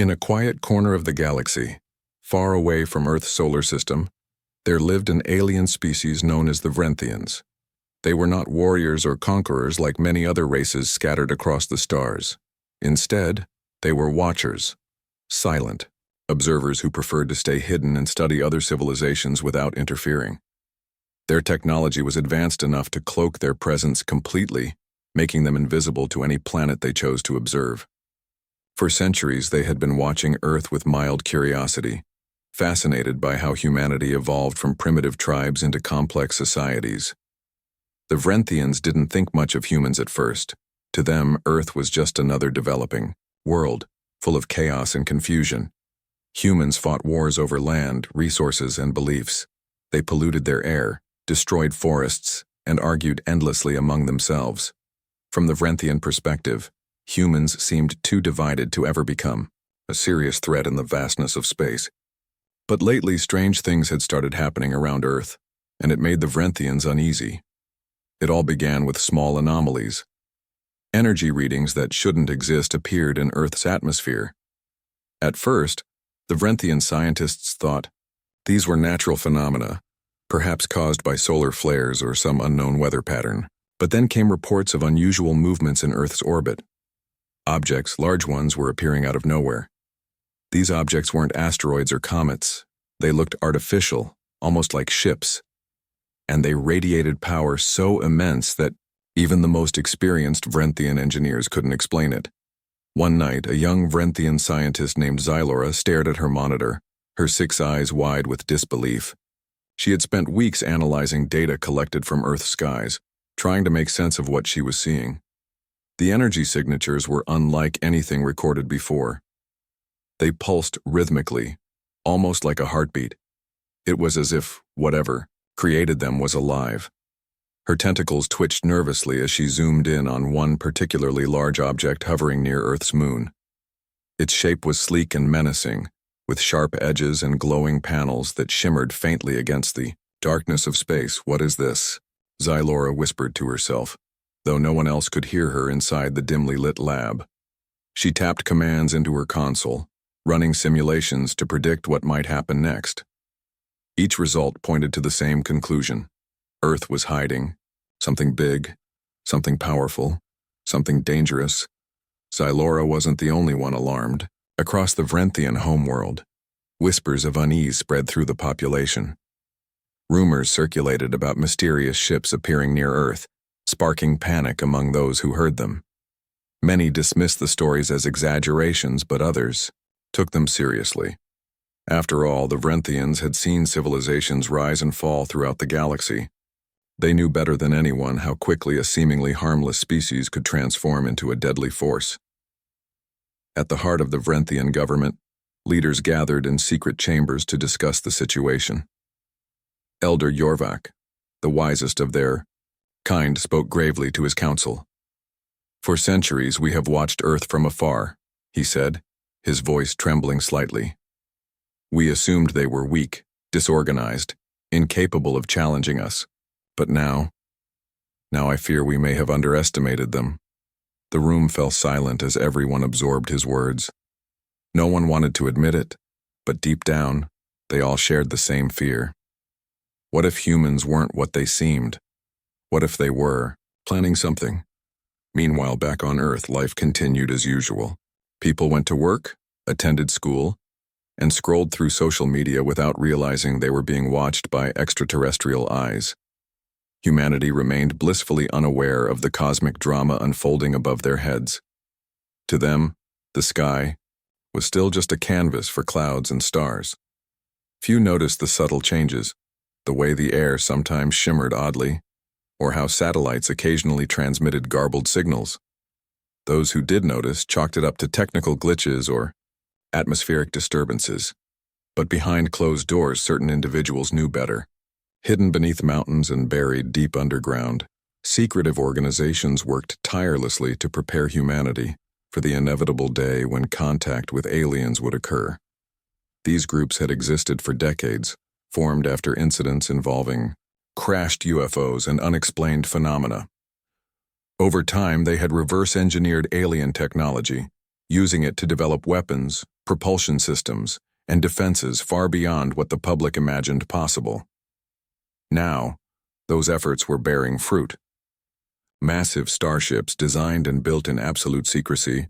In a quiet corner of the galaxy, far away from Earth's solar system, there lived an alien species known as the Vrenthians. They were not warriors or conquerors like many other races scattered across the stars. Instead, they were watchers, silent, observers who preferred to stay hidden and study other civilizations without interfering. Their technology was advanced enough to cloak their presence completely, making them invisible to any planet they chose to observe. For centuries, they had been watching Earth with mild curiosity, fascinated by how humanity evolved from primitive tribes into complex societies. The Vrenthians didn't think much of humans at first. To them, Earth was just another developing world, full of chaos and confusion. Humans fought wars over land, resources, and beliefs. They polluted their air, destroyed forests, and argued endlessly among themselves. From the Vrenthian perspective, humans seemed too divided to ever become a serious threat in the vastness of space. But lately, strange things had started happening around Earth, and it made the Vrenthians uneasy. It all began with small anomalies. Energy readings that shouldn't exist appeared in Earth's atmosphere. At first, the Vrenthian scientists thought these were natural phenomena, perhaps caused by solar flares or some unknown weather pattern. But then came reports of unusual movements in Earth's orbit. Objects, large ones, were appearing out of nowhere. These objects weren't asteroids or comets. They looked artificial, almost like ships. And they radiated power so immense that even the most experienced Vrenthian engineers couldn't explain it. One night, a young Vrenthian scientist named Xylora stared at her monitor, her 6 eyes wide with disbelief. She had spent weeks analyzing data collected from Earth's skies, trying to make sense of what she was seeing. The energy signatures were unlike anything recorded before. They pulsed rhythmically, almost like a heartbeat. It was as if whatever created them was alive. Her tentacles twitched nervously as she zoomed in on one particularly large object hovering near Earth's moon. Its shape was sleek and menacing, with sharp edges and glowing panels that shimmered faintly against the darkness of space. "What is this?" Xylora whispered to herself, though no one else could hear her inside the dimly lit lab. She tapped commands into her console, running simulations to predict what might happen next. Each result pointed to the same conclusion. Earth was hiding. Something big, something powerful, something dangerous. Xylora wasn't the only one alarmed. Across the Vrenthian homeworld, whispers of unease spread through the population. Rumors circulated about mysterious ships appearing near Earth, sparking panic among those who heard them. Many dismissed the stories as exaggerations, but others took them seriously. After all, the Vrenthians had seen civilizations rise and fall throughout the galaxy. They knew better than anyone how quickly a seemingly harmless species could transform into a deadly force. At the heart of the Vrenthian government, leaders gathered in secret chambers to discuss the situation. Elder Yorvak, the wisest of their kind, spoke gravely to his council. "For centuries we have watched Earth from afar," he said, his voice trembling slightly. "We assumed they were weak, disorganized, incapable of challenging us. But now I fear we may have underestimated them." The room fell silent as everyone absorbed his words. No one wanted to admit it, but deep down, they all shared the same fear. What if humans weren't what they seemed? What if they were planning something? Meanwhile, back on Earth, life continued as usual. People went to work, attended school, and scrolled through social media without realizing they were being watched by extraterrestrial eyes. Humanity remained blissfully unaware of the cosmic drama unfolding above their heads. To them, the sky was still just a canvas for clouds and stars. Few noticed the subtle changes, the way the air sometimes shimmered oddly, or how satellites occasionally transmitted garbled signals. Those who did notice chalked it up to technical glitches or atmospheric disturbances. But behind closed doors, certain individuals knew better. Hidden beneath mountains and buried deep underground, secretive organizations worked tirelessly to prepare humanity for the inevitable day when contact with aliens would occur. These groups had existed for decades, formed after incidents involving crashed UFOs and unexplained phenomena. Over time, they had reverse-engineered alien technology, using it to develop weapons, propulsion systems, and defenses far beyond what the public imagined possible. Now, those efforts were bearing fruit. Massive starships designed and built in absolute secrecy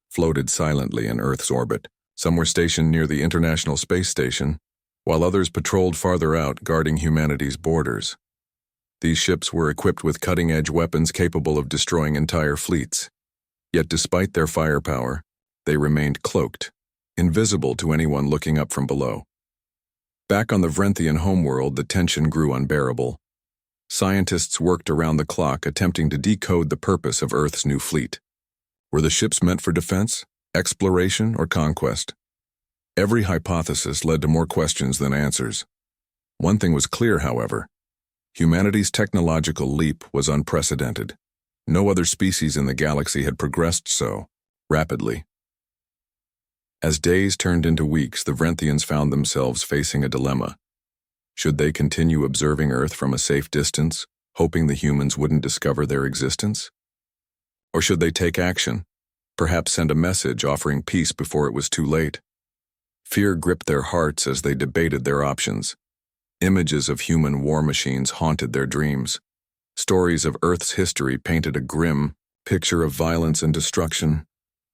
floated silently in Earth's orbit. Some were stationed near the International Space Station, while others patrolled farther out, guarding humanity's borders. These ships were equipped with cutting-edge weapons capable of destroying entire fleets. Yet despite their firepower, they remained cloaked, invisible to anyone looking up from below. Back on the Vrenthian homeworld, the tension grew unbearable. Scientists worked around the clock attempting to decode the purpose of Earth's new fleet. Were the ships meant for defense, exploration, or conquest? Every hypothesis led to more questions than answers. One thing was clear, however. Humanity's technological leap was unprecedented. No other species in the galaxy had progressed so rapidly. As days turned into weeks, the Vrenthians found themselves facing a dilemma. Should they continue observing Earth from a safe distance, hoping the humans wouldn't discover their existence? Or should they take action, perhaps send a message offering peace before it was too late? Fear gripped their hearts as they debated their options. Images of human war machines haunted their dreams. Stories of Earth's history painted a grim picture of violence and destruction.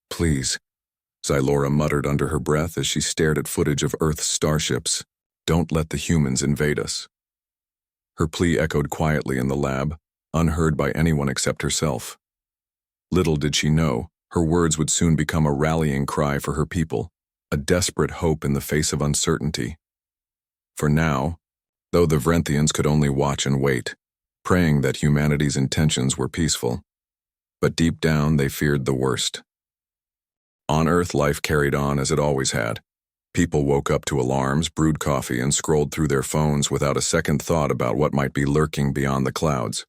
"Please," Xylora muttered under her breath as she stared at footage of Earth's starships. "Don't let the humans invade us." Her plea echoed quietly in the lab, unheard by anyone except herself. Little did she know, her words would soon become a rallying cry for her people, a desperate hope in the face of uncertainty. For now, though the Vrenthians could only watch and wait, praying that humanity's intentions were peaceful, but deep down they feared the worst. On Earth, life carried on as it always had. People woke up to alarms, brewed coffee, and scrolled through their phones without a second thought about what might be lurking beyond the clouds.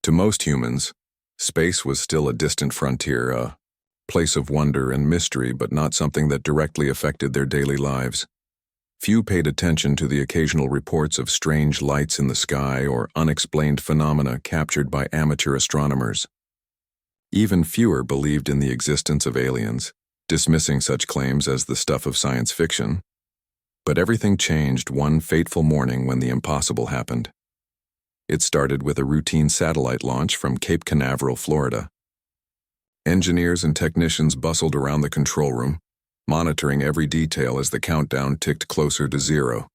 To most humans, space was still a distant frontier, a place of wonder and mystery, but not something that directly affected their daily lives. Few paid attention to the occasional reports of strange lights in the sky or unexplained phenomena captured by amateur astronomers. Even fewer believed in the existence of aliens, dismissing such claims as the stuff of science fiction. But everything changed one fateful morning when the impossible happened. It started with a routine satellite launch from Cape Canaveral, Florida. Engineers and technicians bustled around the control room, monitoring every detail as the countdown ticked closer to zero.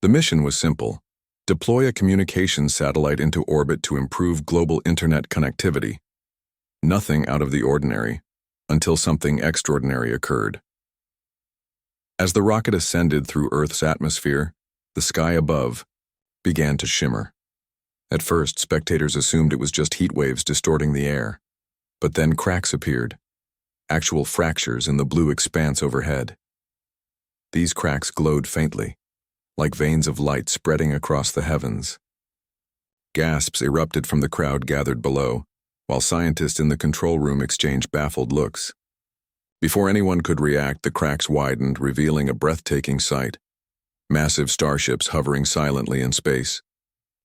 The mission was simple: deploy a communications satellite into orbit to improve global internet connectivity. Nothing out of the ordinary, until something extraordinary occurred. As the rocket ascended through Earth's atmosphere, the sky above began to shimmer. At first, spectators assumed it was just heat waves distorting the air, but then cracks appeared, actual fractures in the blue expanse overhead. These cracks glowed faintly, like veins of light spreading across the heavens. Gasps erupted from the crowd gathered below, while scientists in the control room exchanged baffled looks. Before anyone could react, the cracks widened, revealing a breathtaking sight. Massive starships hovering silently in space.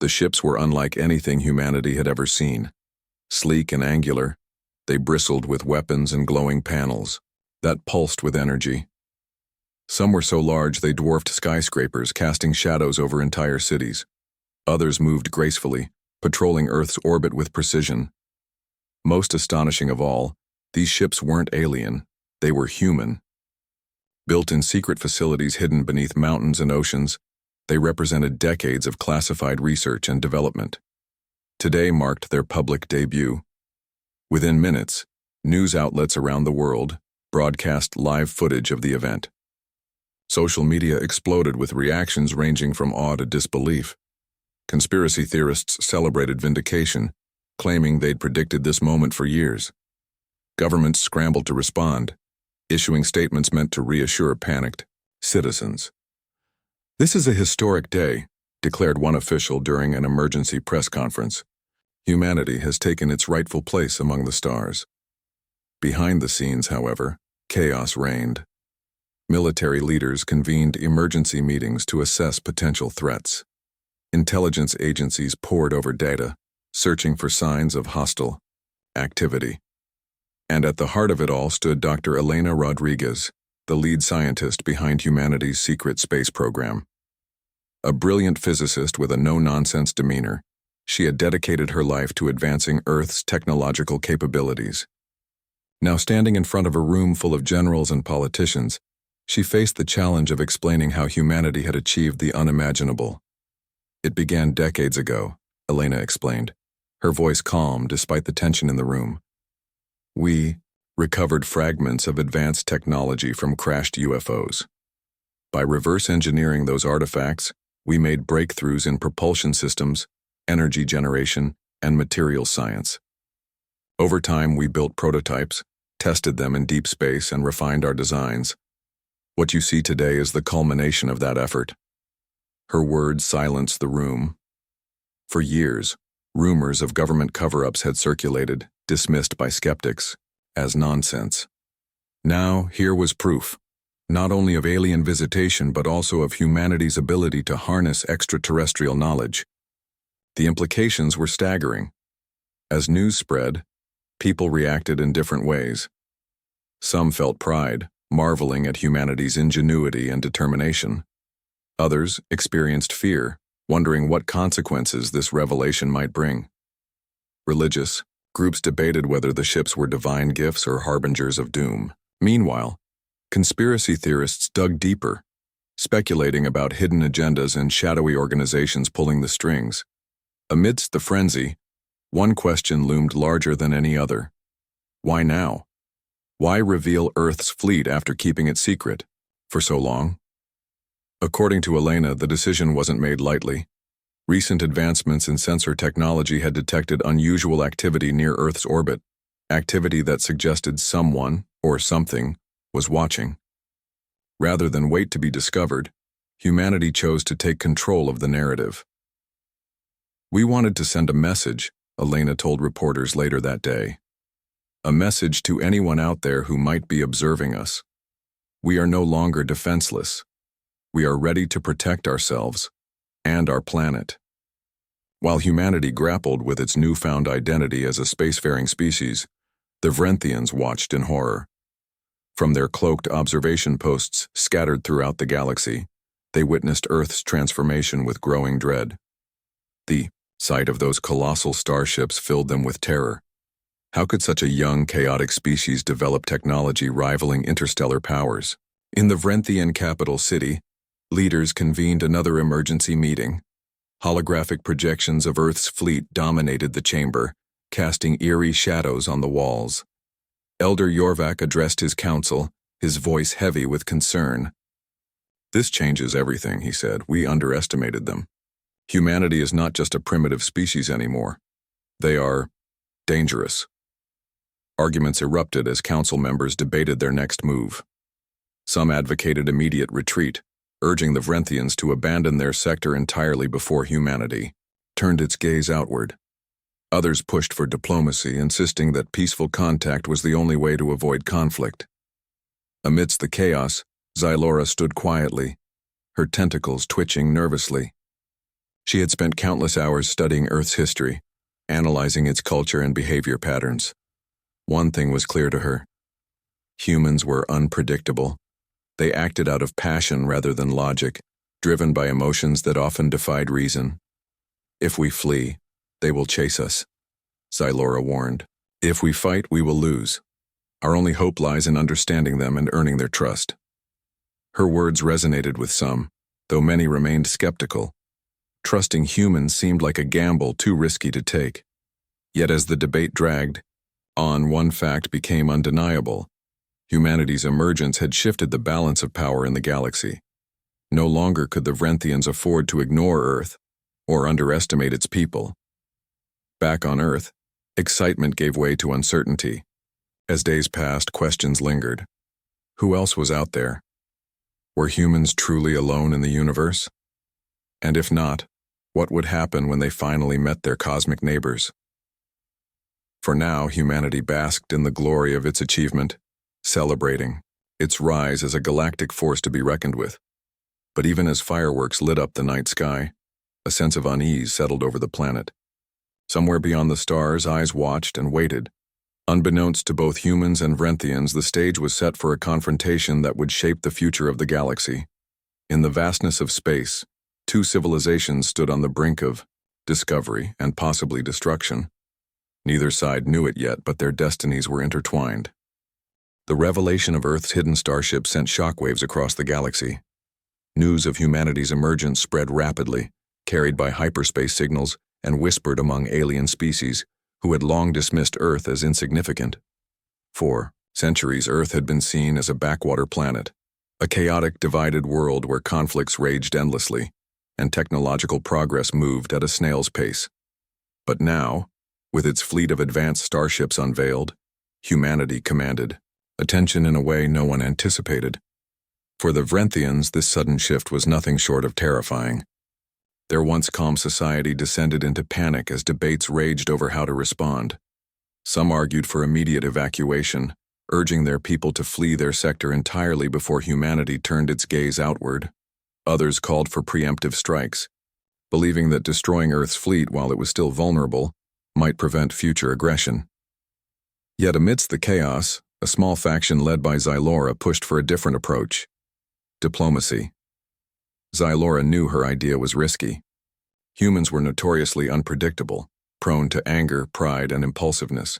The ships were unlike anything humanity had ever seen. Sleek and angular, they bristled with weapons and glowing panels that pulsed with energy. Some were so large they dwarfed skyscrapers, casting shadows over entire cities. Others moved gracefully, patrolling Earth's orbit with precision. Most astonishing of all, these ships weren't alien, they were human. Built in secret facilities hidden beneath mountains and oceans, they represented decades of classified research and development. Today marked their public debut. Within minutes, news outlets around the world broadcast live footage of the event. Social media exploded with reactions ranging from awe to disbelief. Conspiracy theorists celebrated vindication, claiming they'd predicted this moment for years. Governments scrambled to respond, issuing statements meant to reassure panicked citizens. "This is a historic day," declared one official during an emergency press conference. "Humanity has taken its rightful place among the stars." Behind the scenes, however, chaos reigned. Military leaders convened emergency meetings to assess potential threats. Intelligence agencies pored over data, searching for signs of hostile activity. And at the heart of it all stood Dr. Elena Rodriguez, the lead scientist behind humanity's secret space program. A brilliant physicist with a no-nonsense demeanor, she had dedicated her life to advancing Earth's technological capabilities. Now standing in front of a room full of generals and politicians, she faced the challenge of explaining how humanity had achieved the unimaginable. It began decades ago, Elena explained, her voice calm despite the tension in the room. We recovered fragments of advanced technology from crashed UFOs. By reverse engineering those artifacts, we made breakthroughs in propulsion systems, energy generation, and materials science. Over time, we built prototypes, tested them in deep space, and refined our designs. What you see today is the culmination of that effort. Her words silenced the room. For years, rumors of government cover-ups had circulated, dismissed by skeptics as nonsense. Now, here was proof, not only of alien visitation but also of humanity's ability to harness extraterrestrial knowledge. The implications were staggering. As news spread, people reacted in different ways. Some felt pride, marveling at humanity's ingenuity and determination. Others experienced fear, wondering what consequences this revelation might bring. Religious groups debated whether the ships were divine gifts or harbingers of doom. Meanwhile, conspiracy theorists dug deeper, speculating about hidden agendas and shadowy organizations pulling the strings. Amidst the frenzy, one question loomed larger than any other. Why now? Why reveal Earth's fleet after keeping it secret for so long? According to Elena, the decision wasn't made lightly. Recent advancements in sensor technology had detected unusual activity near Earth's orbit, activity that suggested someone, or something, was watching. Rather than wait to be discovered, humanity chose to take control of the narrative. We wanted to send a message, Elena told reporters later that day. A message to anyone out there who might be observing us. We are no longer defenseless. We are ready to protect ourselves and our planet. While humanity grappled with its newfound identity as a spacefaring species, the Vrenthians watched in horror. From their cloaked observation posts scattered throughout the galaxy, they witnessed Earth's transformation with growing dread. The sight of those colossal starships filled them with terror. How could such a young, chaotic species develop technology rivaling interstellar powers? In the Vrenthian capital city, leaders convened another emergency meeting. Holographic projections of Earth's fleet dominated the chamber, casting eerie shadows on the walls. Elder Yorvak addressed his council, his voice heavy with concern. "This changes everything," he said. "We underestimated them. Humanity is not just a primitive species anymore. They are dangerous." Arguments erupted as council members debated their next move. Some advocated immediate retreat, urging the Vrenthians to abandon their sector entirely before humanity turned its gaze outward. Others pushed for diplomacy, insisting that peaceful contact was the only way to avoid conflict. Amidst the chaos, Xylora stood quietly, her tentacles twitching nervously. She had spent countless hours studying Earth's history, analyzing its culture and behavior patterns. One thing was clear to her. Humans were unpredictable. They acted out of passion rather than logic, driven by emotions that often defied reason. "If we flee, they will chase us," Xylora warned. "If we fight, we will lose. Our only hope lies in understanding them and earning their trust." Her words resonated with some, though many remained skeptical. Trusting humans seemed like a gamble too risky to take. Yet as the debate dragged on, one fact became undeniable. Humanity's emergence had shifted the balance of power in the galaxy. No longer could the Vrenthians afford to ignore Earth or underestimate its people. Back on Earth, excitement gave way to uncertainty. As days passed, questions lingered. Who else was out there? Were humans truly alone in the universe? And if not, what would happen when they finally met their cosmic neighbors? For now, humanity basked in the glory of its achievement, celebrating its rise as a galactic force to be reckoned with. But even as fireworks lit up the night sky, a sense of unease settled over the planet. Somewhere beyond the stars, eyes watched and waited, Unbeknownst to both humans and Vrenthians, the stage was set for a confrontation that would shape the future of the galaxy. In the vastness of space, two civilizations stood on the brink of discovery and possibly destruction. Neither side knew it yet, but their destinies were intertwined. The revelation of Earth's hidden starship sent shockwaves across the galaxy. News of humanity's emergence spread rapidly, carried by hyperspace signals and whispered among alien species who had long dismissed Earth as insignificant. For centuries, Earth had been seen as a backwater planet, a chaotic, divided world where conflicts raged endlessly and technological progress moved at a snail's pace. But now, with its fleet of advanced starships unveiled, humanity commanded attention in a way no one anticipated. For the Vrenthians, this sudden shift was nothing short of terrifying. Their once calm society descended into panic as debates raged over how to respond. Some argued for immediate evacuation, urging their people to flee their sector entirely before humanity turned its gaze outward. Others called for preemptive strikes, believing that destroying Earth's fleet while it was still vulnerable might prevent future aggression. Yet amidst the chaos, a small faction led by Xylora pushed for a different approach: diplomacy. Xylora knew her idea was risky. Humans were notoriously unpredictable, prone to anger, pride, and impulsiveness.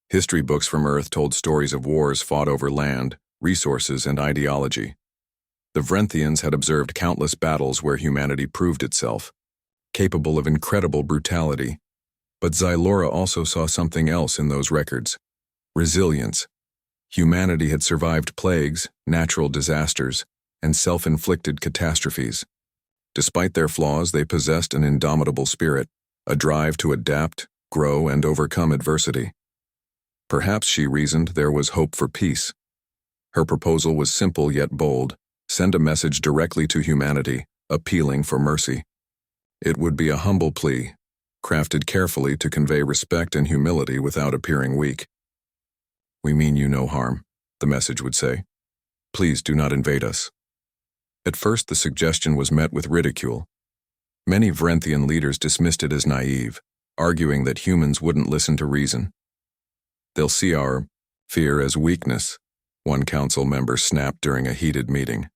History books from Earth told stories of wars fought over land, resources, and ideology. The Vrenthians had observed countless battles where humanity proved itself, capable of incredible brutality. But Xylora also saw something else in those records: resilience. Humanity had survived plagues, natural disasters, and self-inflicted catastrophes. Despite their flaws, they possessed an indomitable spirit, a drive to adapt, grow, and overcome adversity. Perhaps, she reasoned, there was hope for peace. Her proposal was simple yet bold: send a message directly to humanity, appealing for mercy. It would be a humble plea, crafted carefully to convey respect and humility without appearing weak. "We mean you no harm," the message would say. "Please do not invade us." At first, the suggestion was met with ridicule. Many Vrenthian leaders dismissed it as naive, arguing that humans wouldn't listen to reason. "They'll see our fear as weakness," one council member snapped during a heated meeting.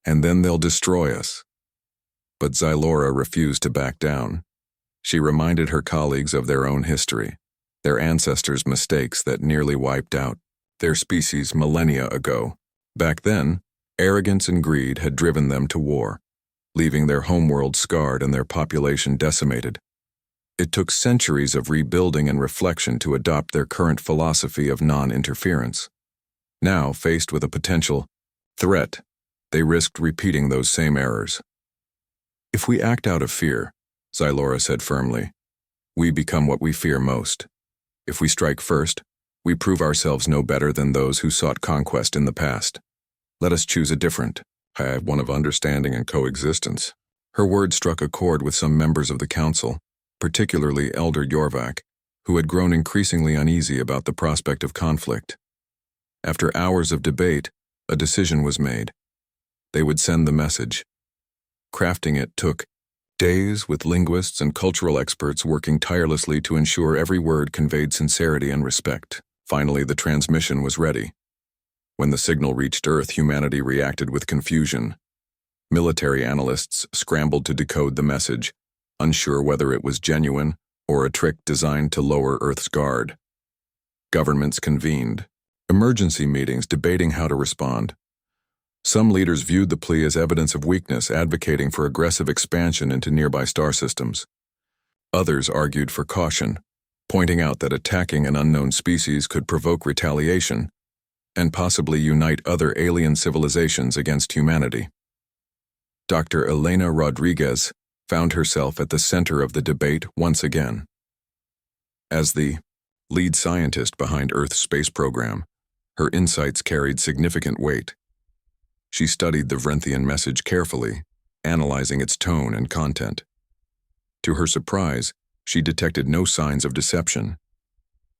"And then they'll destroy us." But Xylora refused to back down. She reminded her colleagues of their own history, their ancestors' mistakes that nearly wiped out their species millennia ago. Back then, arrogance and greed had driven them to war, leaving their homeworld scarred and their population decimated. It took centuries of rebuilding and reflection to adopt their current philosophy of non-interference. Now, faced with a potential threat, they risked repeating those same errors. "If we act out of fear," Xylora said firmly, "we become what we fear most. If we strike first, we prove ourselves no better than those who sought conquest in the past. Let us choose a different path, one of understanding and coexistence." Her words struck a chord with some members of the council, particularly Elder Yorvak, who had grown increasingly uneasy about the prospect of conflict. After hours of debate, a decision was made. They would send the message. Crafting it took days, with linguists and cultural experts working tirelessly to ensure every word conveyed sincerity and respect. Finally, the transmission was ready. When the signal reached Earth, humanity reacted with confusion. Military analysts scrambled to decode the message, unsure whether it was genuine or a trick designed to lower Earth's guard. Governments convened, emergency meetings debating how to respond. Some leaders viewed the plea as evidence of weakness, advocating for aggressive expansion into nearby star systems. Others argued for caution, pointing out that attacking an unknown species could provoke retaliation and possibly unite other alien civilizations against humanity. Dr. Elena Rodriguez found herself at the center of the debate once again. As the lead scientist behind Earth's space program, her insights carried significant weight. She studied the Vrenthian message carefully, analyzing its tone and content. To her surprise, she detected no signs of deception.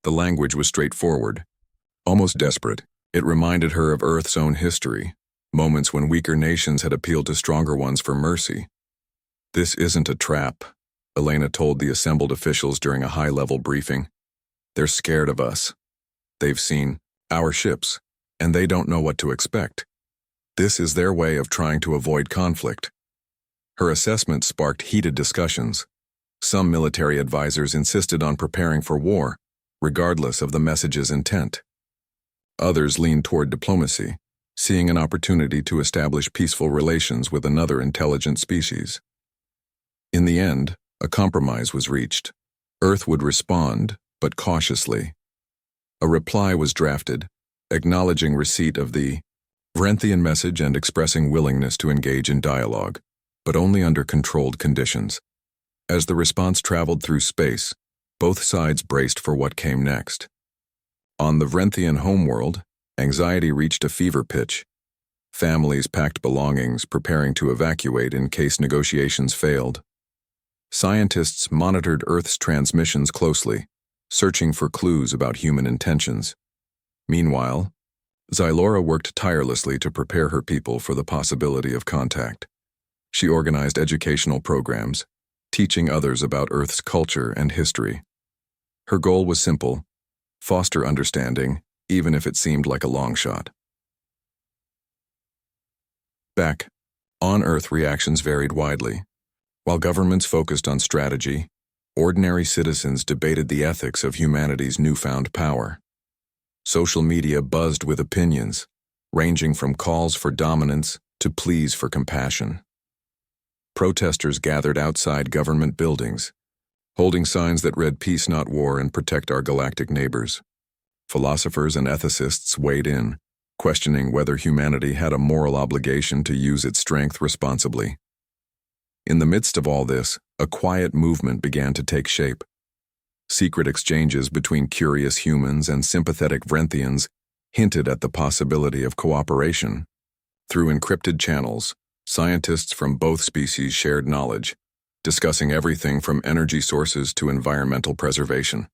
The language was straightforward, almost desperate. It reminded her of Earth's own history, moments when weaker nations had appealed to stronger ones for mercy. "This isn't a trap," Elena told the assembled officials during a high-level briefing. "They're scared of us. They've seen our ships, and they don't know what to expect. This is their way of trying to avoid conflict. Her assessment sparked heated discussions. Some military advisors insisted on preparing for war, regardless of the message's intent. Others leaned toward diplomacy, seeing an opportunity to establish peaceful relations with another intelligent species. In the end, a compromise was reached. Earth would respond, but cautiously. A reply was drafted, acknowledging receipt of the Vrenthian message and expressing willingness to engage in dialogue, but only under controlled conditions. As the response traveled through space, both sides braced for what came next. On the Vrenthian homeworld, anxiety reached a fever pitch. Families packed belongings, preparing to evacuate in case negotiations failed. Scientists monitored Earth's transmissions closely, searching for clues about human intentions. Meanwhile, Xylora worked tirelessly to prepare her people for the possibility of contact. She organized educational programs, teaching others about Earth's culture and history. Her goal was simple: foster understanding, even if it seemed like a long shot. Back on Earth, reactions varied widely. While governments focused on strategy, ordinary citizens debated the ethics of humanity's newfound power. Social media buzzed with opinions, ranging from calls for dominance to pleas for compassion. Protesters gathered outside government buildings, holding signs that read "Peace, not war," and "Protect our galactic neighbors." Philosophers and ethicists weighed in, questioning whether humanity had a moral obligation to use its strength responsibly. In the midst of all this, a quiet movement began to take shape. Secret exchanges between curious humans and sympathetic Vrenthians hinted at the possibility of cooperation. Through encrypted channels, scientists from both species shared knowledge, discussing everything from energy sources to environmental preservation.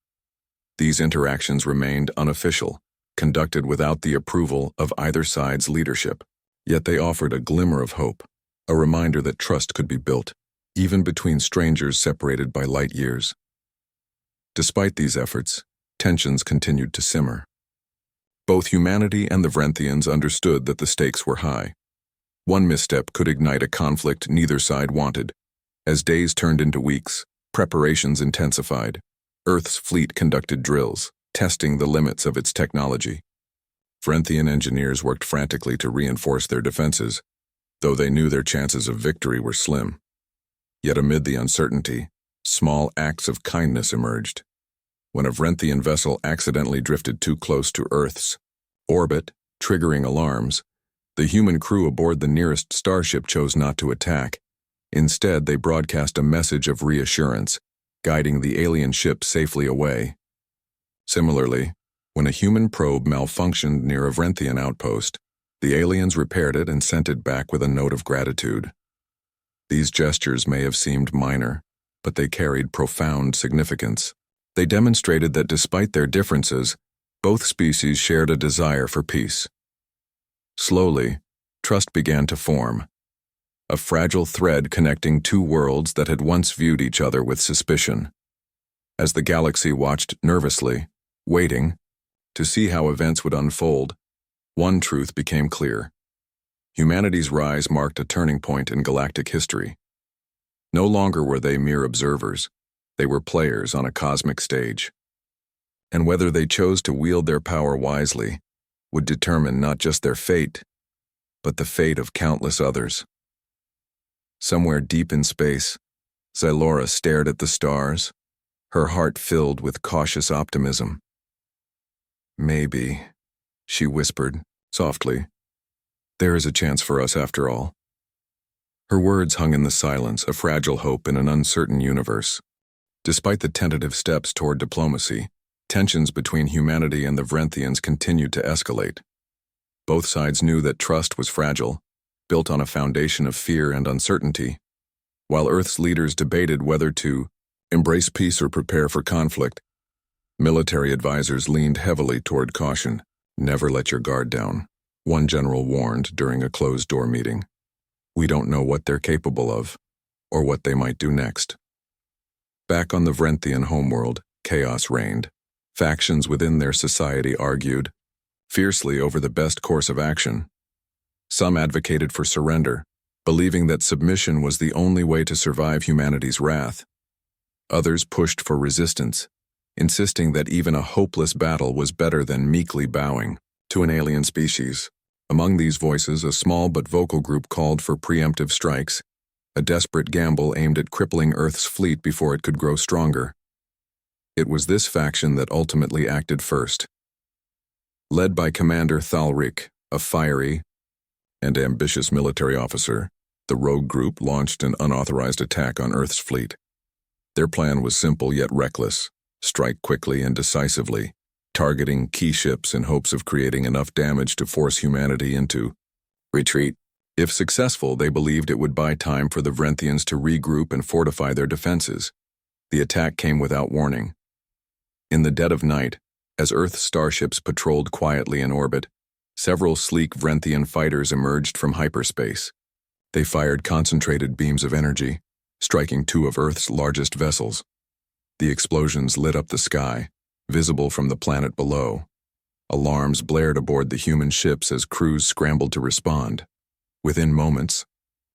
These interactions remained unofficial, conducted without the approval of either side's leadership. Yet they offered a glimmer of hope, a reminder that trust could be built, even between strangers separated by light years. Despite these efforts, tensions continued to simmer. Both humanity and the Vrenthians understood that the stakes were high. One misstep could ignite a conflict neither side wanted. As days turned into weeks, preparations intensified. Earth's fleet conducted drills, testing the limits of its technology. Vrenthian engineers worked frantically to reinforce their defenses, though they knew their chances of victory were slim. Yet amid the uncertainty, small acts of kindness emerged. When a Vrenthian vessel accidentally drifted too close to Earth's orbit, triggering alarms, the human crew aboard the nearest starship chose not to attack. Instead, they broadcast a message of reassurance, guiding the alien ship safely away. Similarly, when a human probe malfunctioned near a Vrenthian outpost, the aliens repaired it and sent it back with a note of gratitude. These gestures may have seemed minor, but they carried profound significance. They demonstrated that despite their differences, both species shared a desire for peace. Slowly, trust began to form, a fragile thread connecting two worlds that had once viewed each other with suspicion. As the galaxy watched nervously, waiting to see how events would unfold, one truth became clear. Humanity's rise marked a turning point in galactic history. No longer were they mere observers, they were players on a cosmic stage. And whether they chose to wield their power wisely would determine not just their fate, but the fate of countless others. Somewhere deep in space, Xylora stared at the stars, her heart filled with cautious optimism. "Maybe," she whispered, softly, "there is a chance for us after all." Her words hung in the silence, a fragile hope in an uncertain universe. Despite the tentative steps toward diplomacy, tensions between humanity and the Vrenthians continued to escalate. Both sides knew that trust was fragile, built on a foundation of fear and uncertainty. While Earth's leaders debated whether to embrace peace or prepare for conflict, military advisors leaned heavily toward caution. "Never let your guard down," one general warned during a closed-door meeting. "We don't know what they're capable of, or what they might do next." Back on the Vrenthian homeworld, chaos reigned. Factions within their society argued fiercely over the best course of action. Some advocated for surrender, believing that submission was the only way to survive humanity's wrath. Others pushed for resistance, insisting that even a hopeless battle was better than meekly bowing to an alien species. Among these voices, a small but vocal group called for preemptive strikes, a desperate gamble aimed at crippling Earth's fleet before it could grow stronger. It was this faction that ultimately acted first. Led by Commander Thalrik, a fiery and ambitious military officer, the rogue group launched an unauthorized attack on Earth's fleet. Their plan was simple yet reckless: strike quickly and decisively, targeting key ships in hopes of creating enough damage to force humanity into retreat. If successful, they believed it would buy time for the Vrenthians to regroup and fortify their defenses. The attack came without warning. In the dead of night, as Earth's starships patrolled quietly in orbit, several sleek Vrenthian fighters emerged from hyperspace. They fired concentrated beams of energy, striking two of Earth's largest vessels. The explosions lit up the sky, visible from the planet below. Alarms blared aboard the human ships as crews scrambled to respond. Within moments,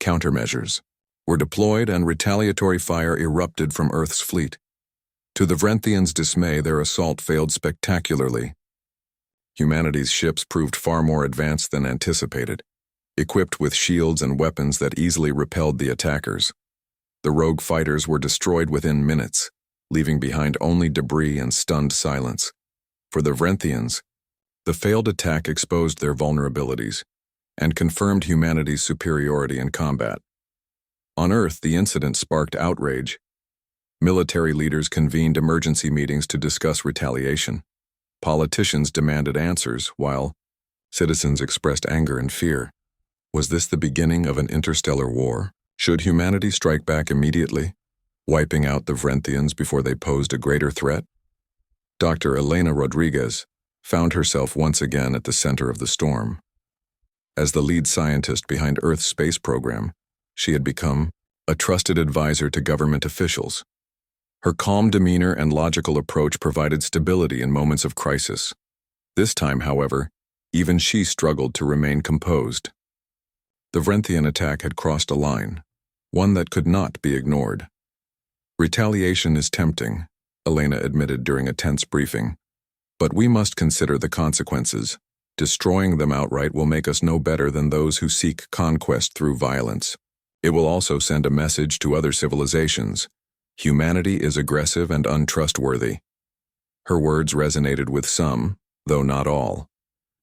countermeasures were deployed and retaliatory fire erupted from Earth's fleet. To the Vrenthians' dismay, their assault failed spectacularly. Humanity's ships proved far more advanced than anticipated, equipped with shields and weapons that easily repelled the attackers. The rogue fighters were destroyed within minutes, leaving behind only debris and stunned silence. For the Vrenthians, the failed attack exposed their vulnerabilities and confirmed humanity's superiority in combat. On Earth, the incident sparked outrage. Military leaders convened emergency meetings to discuss retaliation. Politicians demanded answers, while citizens expressed anger and fear. Was this the beginning of an interstellar war? Should humanity strike back immediately, wiping out the Vrenthians before they posed a greater threat? Dr. Elena Rodriguez found herself once again at the center of the storm. As the lead scientist behind Earth's space program, she had become a trusted advisor to government officials. Her calm demeanor and logical approach provided stability in moments of crisis. This time, however, even she struggled to remain composed. The Vrenthian attack had crossed a line, one that could not be ignored. Retaliation is tempting, Elena admitted during a tense briefing, but we must consider the consequences. Destroying them outright will make us no better than those who seek conquest through violence. It will also send a message to other civilizations. Humanity is aggressive and untrustworthy. Her words resonated with some, though not all.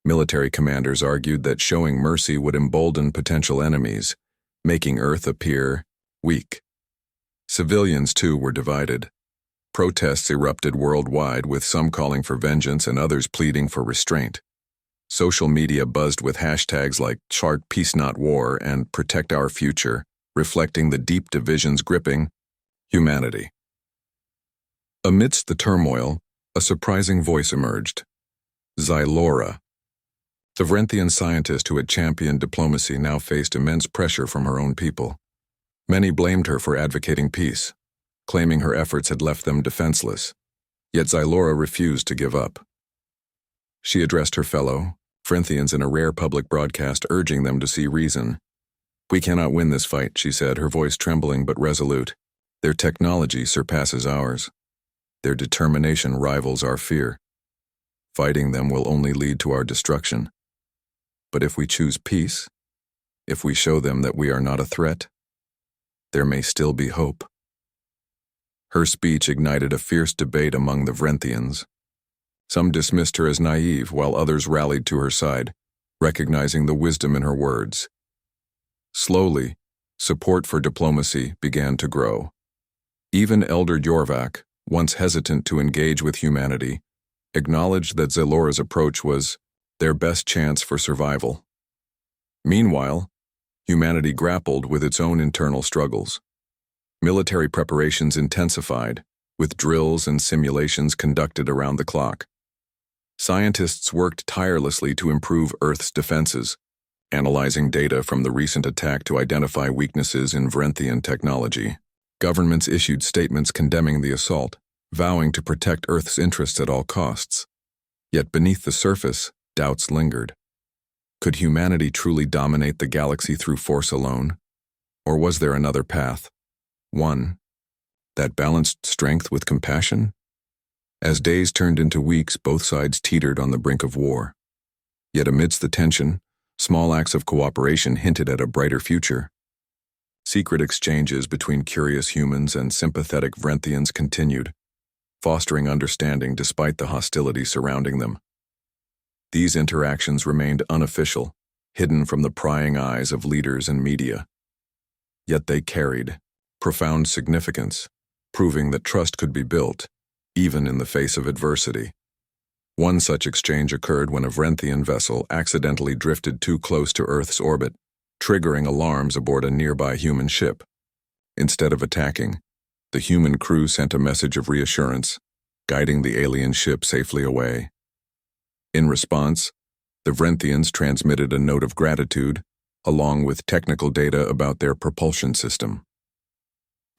Military commanders argued that showing mercy would embolden potential enemies, making Earth appear weak. Civilians, too, were divided. Protests erupted worldwide, with some calling for vengeance and others pleading for restraint. Social media buzzed with hashtags like #PeaceNotWar and Protect Our Future, reflecting the deep divisions gripping humanity. Amidst the turmoil, a surprising voice emerged. Xylora. The Vrenthian scientist who had championed diplomacy now faced immense pressure from her own people. Many blamed her for advocating peace, claiming her efforts had left them defenseless. Yet Xylora refused to give up. She addressed her fellow Vrenthians in a rare public broadcast, urging them to see reason. "We cannot win this fight," she said, her voice trembling but resolute. "Their technology surpasses ours. Their determination rivals our fear. Fighting them will only lead to our destruction. But if we choose peace, if we show them that we are not a threat, there may still be hope." Her speech ignited a fierce debate among the Vrenthians. Some dismissed her as naive, while others rallied to her side, recognizing the wisdom in her words. Slowly, support for diplomacy began to grow. Even Elder Jorvak, once hesitant to engage with humanity, acknowledged that Xylora's approach was their best chance for survival. Meanwhile, humanity grappled with its own internal struggles. Military preparations intensified, with drills and simulations conducted around the clock. Scientists worked tirelessly to improve Earth's defenses, analyzing data from the recent attack to identify weaknesses in Vrenthian technology. Governments issued statements condemning the assault, vowing to protect Earth's interests at all costs. Yet beneath the surface, doubts lingered. Could humanity truly dominate the galaxy through force alone? Or was there another path? One that balanced strength with compassion? As days turned into weeks, both sides teetered on the brink of war. Yet amidst the tension, small acts of cooperation hinted at a brighter future. Secret exchanges between curious humans and sympathetic Vrenthians continued, fostering understanding despite the hostility surrounding them. These interactions remained unofficial, hidden from the prying eyes of leaders and media. Yet they carried profound significance, proving that trust could be built, even in the face of adversity. One such exchange occurred when a Vrenthian vessel accidentally drifted too close to Earth's orbit, triggering alarms aboard a nearby human ship. Instead of attacking, the human crew sent a message of reassurance, guiding the alien ship safely away. In response, the Vrenthians transmitted a note of gratitude, along with technical data about their propulsion system.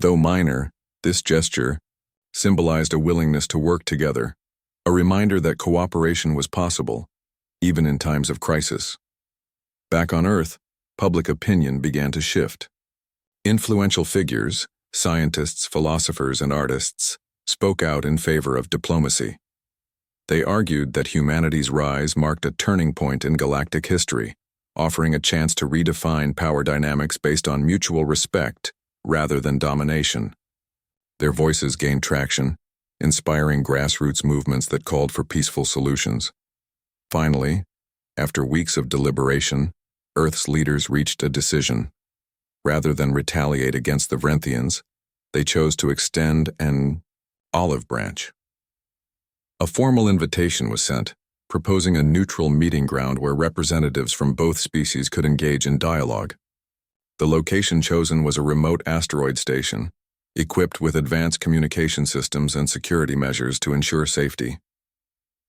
Though minor, this gesture symbolized a willingness to work together, a reminder that cooperation was possible, even in times of crisis. Back on Earth, public opinion began to shift. Influential figures, scientists, philosophers, and artists, spoke out in favor of diplomacy. They argued that humanity's rise marked a turning point in galactic history, offering a chance to redefine power dynamics based on mutual respect rather than domination. Their voices gained traction, inspiring grassroots movements that called for peaceful solutions. Finally, after weeks of deliberation, Earth's leaders reached a decision. Rather than retaliate against the Vrenthians, they chose to extend an olive branch. A formal invitation was sent, proposing a neutral meeting ground where representatives from both species could engage in dialogue. The location chosen was a remote asteroid station, equipped with advanced communication systems and security measures to ensure safety.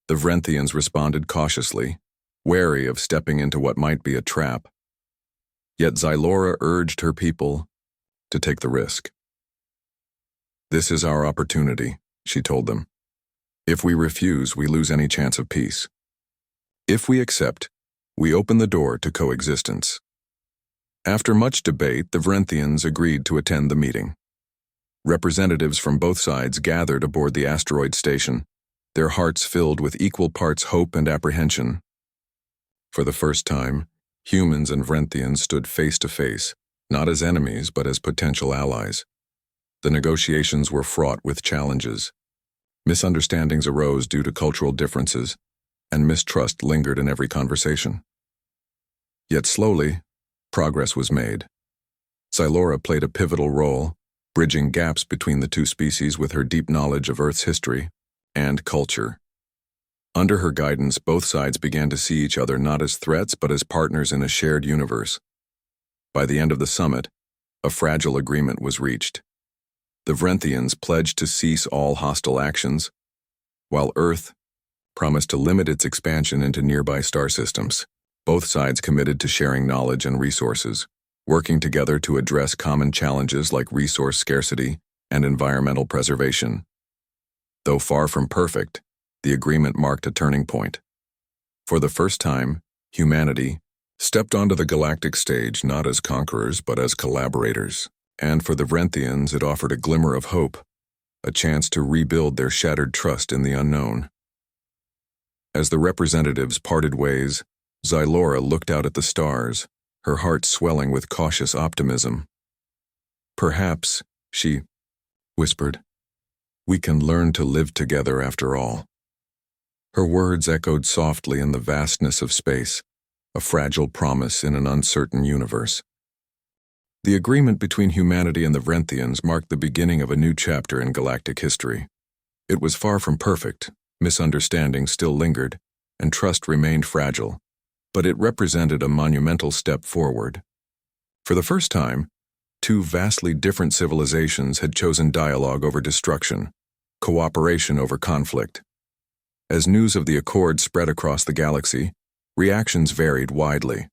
The Vrenthians responded cautiously, wary of stepping into what might be a trap. Yet Xylora urged her people to take the risk. "This is our opportunity," she told them. "If we refuse, we lose any chance of peace. If we accept, we open the door to coexistence." After much debate, the Vrenthians agreed to attend the meeting. Representatives from both sides gathered aboard the asteroid station, their hearts filled with equal parts hope and apprehension. For the first time, humans and Vrenthians stood face to face, not as enemies but as potential allies. The negotiations were fraught with challenges. Misunderstandings arose due to cultural differences, and mistrust lingered in every conversation. Yet slowly, progress was made. Xylora played a pivotal role, bridging gaps between the two species with her deep knowledge of Earth's history and culture. Under her guidance, both sides began to see each other not as threats but as partners in a shared universe. By the end of the summit, a fragile agreement was reached. The Vrenthians pledged to cease all hostile actions, while Earth promised to limit its expansion into nearby star systems. Both sides committed to sharing knowledge and resources, working together to address common challenges like resource scarcity and environmental preservation. Though far from perfect, the agreement marked a turning point. For the first time, humanity stepped onto the galactic stage not as conquerors but as collaborators, and for the Vrenthians it offered a glimmer of hope, a chance to rebuild their shattered trust in the unknown. As the representatives parted ways, Xylora looked out at the stars, her heart swelling with cautious optimism. "Perhaps," she whispered, "we can learn to live together after all." Her words echoed softly in the vastness of space, a fragile promise in an uncertain universe. The agreement between humanity and the Vrenthians marked the beginning of a new chapter in galactic history. It was far from perfect, misunderstanding still lingered, and trust remained fragile, but it represented a monumental step forward. For the first time, two vastly different civilizations had chosen dialogue over destruction, cooperation over conflict. As news of the accord spread across the galaxy, reactions varied widely.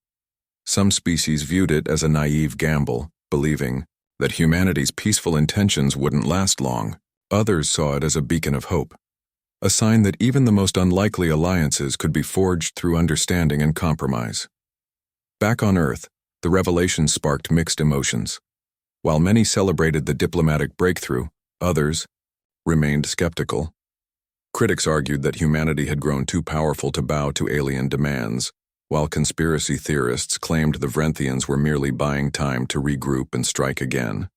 Some species viewed it as a naive gamble, believing that humanity's peaceful intentions wouldn't last long, Others saw it as a beacon of hope, a sign that even the most unlikely alliances could be forged through understanding and compromise. Back on Earth, the revelation sparked mixed emotions. While many celebrated the diplomatic breakthrough, others remained skeptical. Critics argued that humanity had grown too powerful to bow to alien demands, while conspiracy theorists claimed the Vrenthians were merely buying time to regroup and strike again.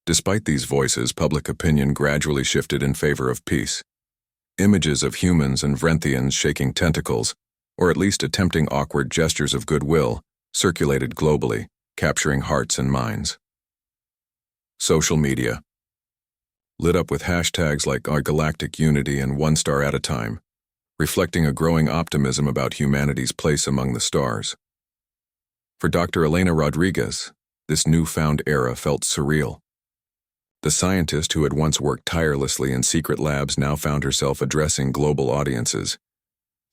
Despite these voices, public opinion gradually shifted in favor of peace. Images of humans and Vrenthians shaking tentacles, or at least attempting awkward gestures of goodwill, circulated globally, capturing hearts and minds. Social media lit up with hashtags like Our Galactic Unity and One Star at a Time, reflecting a growing optimism about humanity's place among the stars. For Dr. Elena Rodriguez, this newfound era felt surreal. The scientist who had once worked tirelessly in secret labs now found herself addressing global audiences,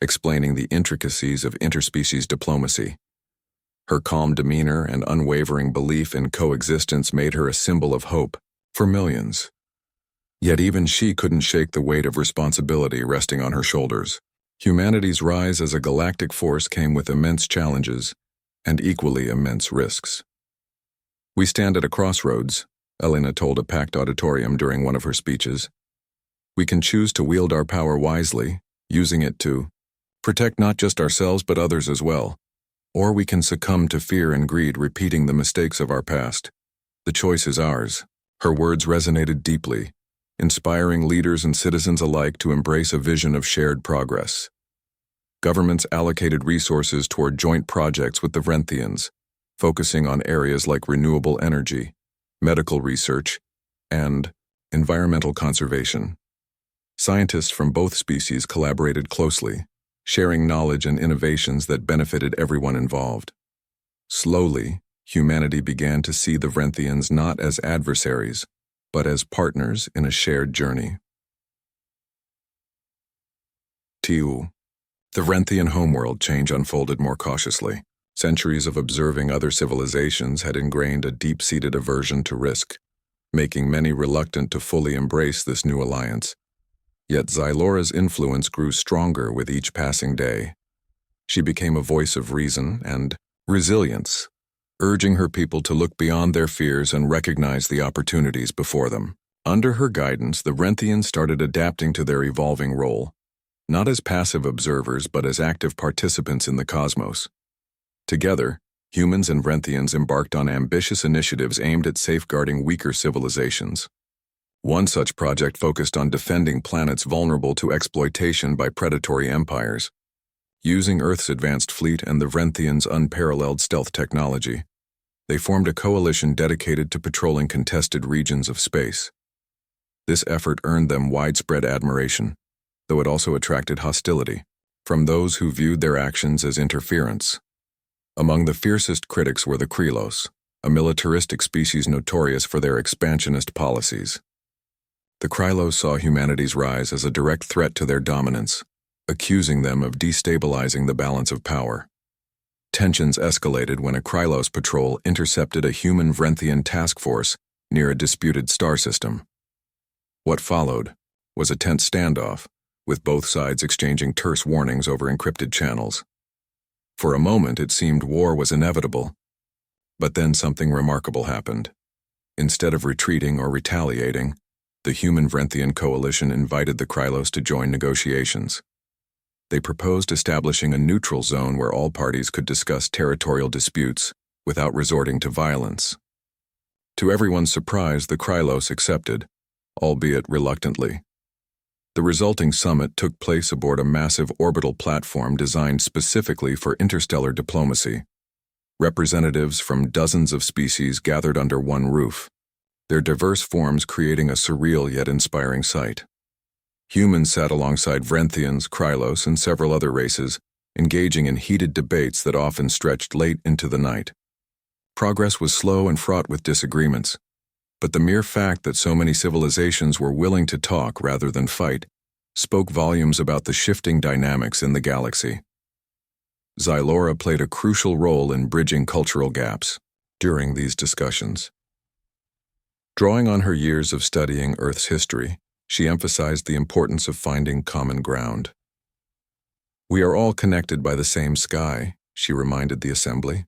explaining the intricacies of interspecies diplomacy. Her calm demeanor and unwavering belief in coexistence made her a symbol of hope for millions. Yet even she couldn't shake the weight of responsibility resting on her shoulders. Humanity's rise as a galactic force came with immense challenges and equally immense risks. "We stand at a crossroads," Elena told a packed auditorium during one of her speeches. "We can choose to wield our power wisely, using it to protect not just ourselves but others as well. Or we can succumb to fear and greed, repeating the mistakes of our past. The choice is ours." Her words resonated deeply, inspiring leaders and citizens alike to embrace a vision of shared progress. Governments allocated resources toward joint projects with the Vrenthians, focusing on areas like renewable energy, medical research, and environmental conservation. Scientists from both species collaborated closely, sharing knowledge and innovations that benefited everyone involved. Slowly, humanity began to see the Vrenthians not as adversaries, but as partners in a shared journey. Tiu. The Vrenthian homeworld change unfolded more cautiously. Centuries of observing other civilizations had ingrained a deep-seated aversion to risk, making many reluctant to fully embrace this new alliance. Yet Xylora's influence grew stronger with each passing day. She became a voice of reason and resilience, urging her people to look beyond their fears and recognize the opportunities before them. Under her guidance, the Vrenthians started adapting to their evolving role, not as passive observers but as active participants in the cosmos. Together, humans and Vrenthians embarked on ambitious initiatives aimed at safeguarding weaker civilizations. One such project focused on defending planets vulnerable to exploitation by predatory empires. Using Earth's advanced fleet and the Vrenthians' unparalleled stealth technology, they formed a coalition dedicated to patrolling contested regions of space. This effort earned them widespread admiration, though it also attracted hostility from those who viewed their actions as interference. Among the fiercest critics were the Krylos, a militaristic species notorious for their expansionist policies. The Krylos saw humanity's rise as a direct threat to their dominance, accusing them of destabilizing the balance of power. Tensions escalated when a Krylos patrol intercepted a human Vrenthian task force near a disputed star system. What followed was a tense standoff, with both sides exchanging terse warnings over encrypted channels. For a moment, it seemed war was inevitable. But then something remarkable happened. Instead of retreating or retaliating, the human Vrenthian coalition invited the Krylos to join negotiations. They proposed establishing a neutral zone where all parties could discuss territorial disputes without resorting to violence. To everyone's surprise, the Krylos accepted, albeit reluctantly. The resulting summit took place aboard a massive orbital platform designed specifically for interstellar diplomacy. Representatives from dozens of species gathered under one roof, their diverse forms creating a surreal yet inspiring sight. Humans sat alongside Vrenthians, Krylos, and several other races, engaging in heated debates that often stretched late into the night. Progress was slow and fraught with disagreements, but the mere fact that so many civilizations were willing to talk rather than fight spoke volumes about the shifting dynamics in the galaxy. Xylora played a crucial role in bridging cultural gaps during these discussions. Drawing on her years of studying Earth's history, she emphasized the importance of finding common ground. "We are all connected by the same sky," she reminded the assembly.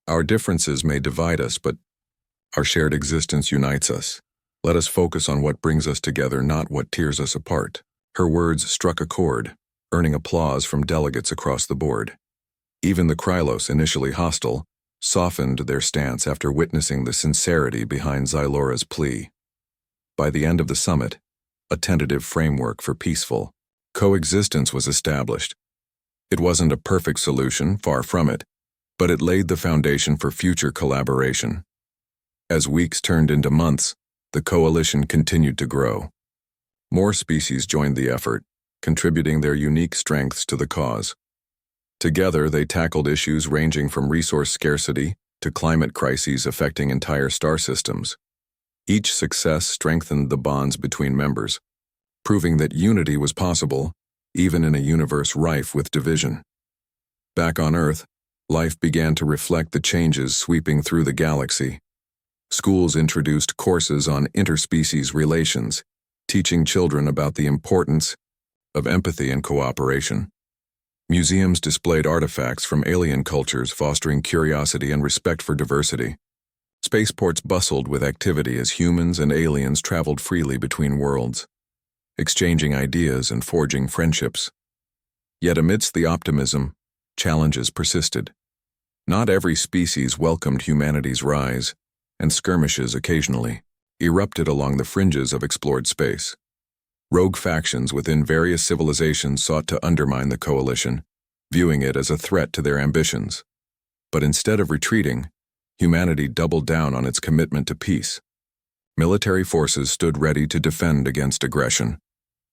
"Our differences may divide us, but our shared existence unites us. Let us focus on what brings us together, not what tears us apart." Her words struck a chord, earning applause from delegates across the board. Even the Krylos, initially hostile, softened their stance after witnessing the sincerity behind Xylora's plea. By the end of the summit, a tentative framework for peaceful coexistence was established. It wasn't a perfect solution, far from it, but it laid the foundation for future collaboration. As weeks turned into months, the coalition continued to grow. More species joined the effort, contributing their unique strengths to the cause. Together, they tackled issues ranging from resource scarcity to climate crises affecting entire star systems. Each success strengthened the bonds between members, proving that unity was possible, even in a universe rife with division. Back on Earth, life began to reflect the changes sweeping through the galaxy. Schools introduced courses on interspecies relations, teaching children about the importance of empathy and cooperation. Museums displayed artifacts from alien cultures, fostering curiosity and respect for diversity. Spaceports bustled with activity as humans and aliens traveled freely between worlds, exchanging ideas and forging friendships. Yet amidst the optimism, challenges persisted. Not every species welcomed humanity's rise, and skirmishes occasionally erupted along the fringes of explored space. Rogue factions within various civilizations sought to undermine the coalition, viewing it as a threat to their ambitions. But instead of retreating, humanity doubled down on its commitment to peace. Military forces stood ready to defend against aggression,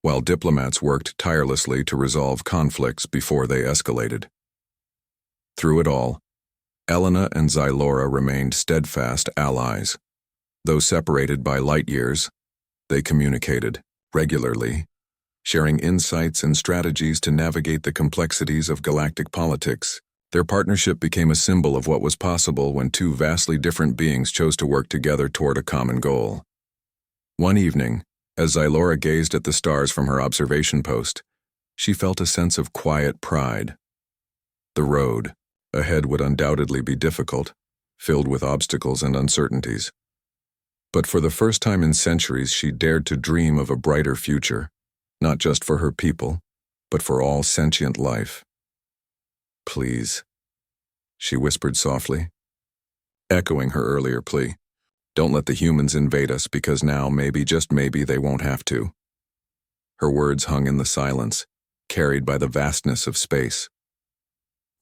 while diplomats worked tirelessly to resolve conflicts before they escalated. Through it all, Elena and Xylora remained steadfast allies. Though separated by light years, they communicated regularly, sharing insights and strategies to navigate the complexities of galactic politics. Their partnership became a symbol of what was possible when two vastly different beings chose to work together toward a common goal. One evening, as Xylora gazed at the stars from her observation post, she felt a sense of quiet pride. The road ahead would undoubtedly be difficult, filled with obstacles and uncertainties. But for the first time in centuries, she dared to dream of a brighter future, not just for her people, but for all sentient life. "Please," she whispered softly, echoing her earlier plea. "Don't let the humans invade us, because now, maybe, just maybe, they won't have to." Her words hung in the silence, carried by the vastness of space.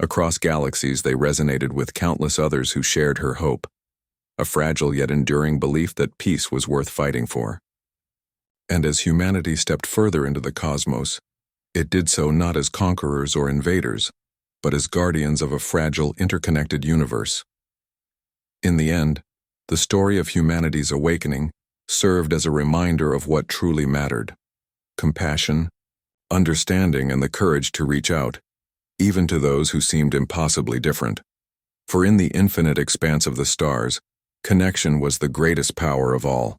Across galaxies, they resonated with countless others who shared her hope, a fragile yet enduring belief that peace was worth fighting for. And as humanity stepped further into the cosmos, it did so not as conquerors or invaders, but as guardians of a fragile, interconnected universe. In the end, the story of humanity's awakening served as a reminder of what truly mattered: compassion, understanding, and the courage to reach out, even to those who seemed impossibly different. For in the infinite expanse of the stars, connection was the greatest power of all.